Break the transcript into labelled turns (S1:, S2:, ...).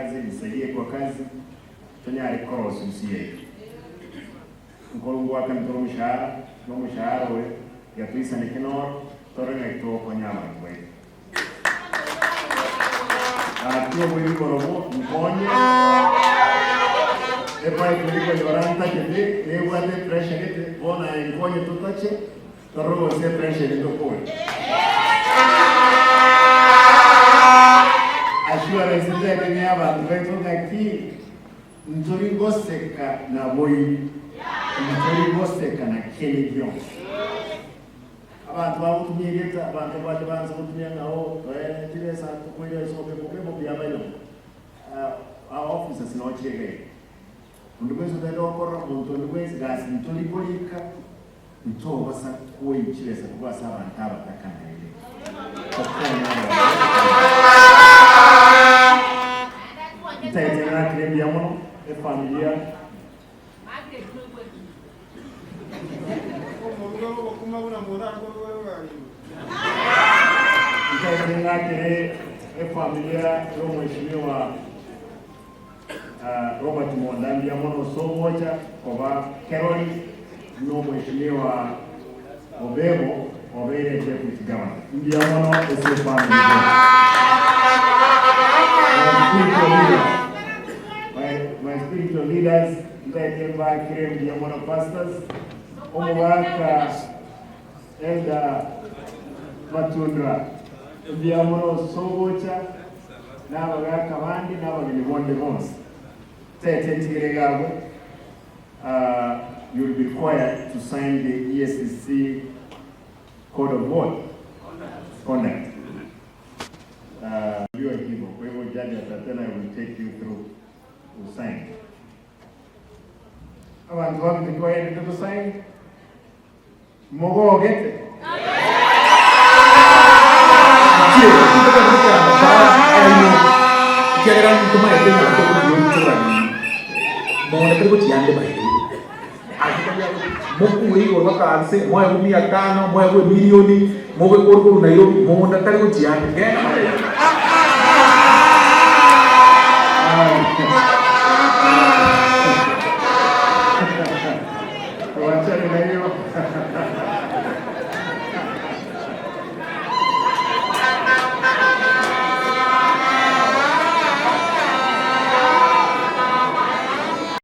S1: kazi, nisaidie kwa kazi, tanyari cross usiye. Nkolungu waka ntoro mshahara, no mshahara we, ya tuisa ni kinoro, toro na ito kwa nyama kwe. Tuwa mwili koromo, mkonye, epa ikuliko yoranta kete, ewa de pressure kete, ona mkonye tutache, toro wase pressure nito kwe. Assurance nzebe ni abantu betoka ki ntori goseka na boyi ntori goseka na kelegion abantu babutumyegeta abantu bali banza kutumya nawo tiresa tukwira sobe kubebo byabayo offices no chege ndikwezo dero okora muntu ndikwezi gasi ntori kolika ntoba sa kuyichiresa kubasa abantu abatakana ile Itaitena criamos de familia. Itaitena de familia yo mheshimiwa Robert Mondambi amono so moja kwa Carol no mheshimiwa Obebo Obere deputy governor. Ndio amono ese familia. My spiritual leaders, Ntaikemba Kirem Diamono pastors, Omwaka Elder Matundra, Diamono Sobocha, Navaga Kamandi, Navagini Wonde Mons. You will be required to sign the ESCC Code of What? Conduct. Judge Atatena will take you through to sign. Abantu babi go ahead to sign. Mogo gete. Kira cuma itu yang aku belum curang. Mau nak terus jangan deh. Mau kui orang kan se, mau aku ni akana, mau aku milioni, mau aku korban Nairobi, mau nak terus jangan.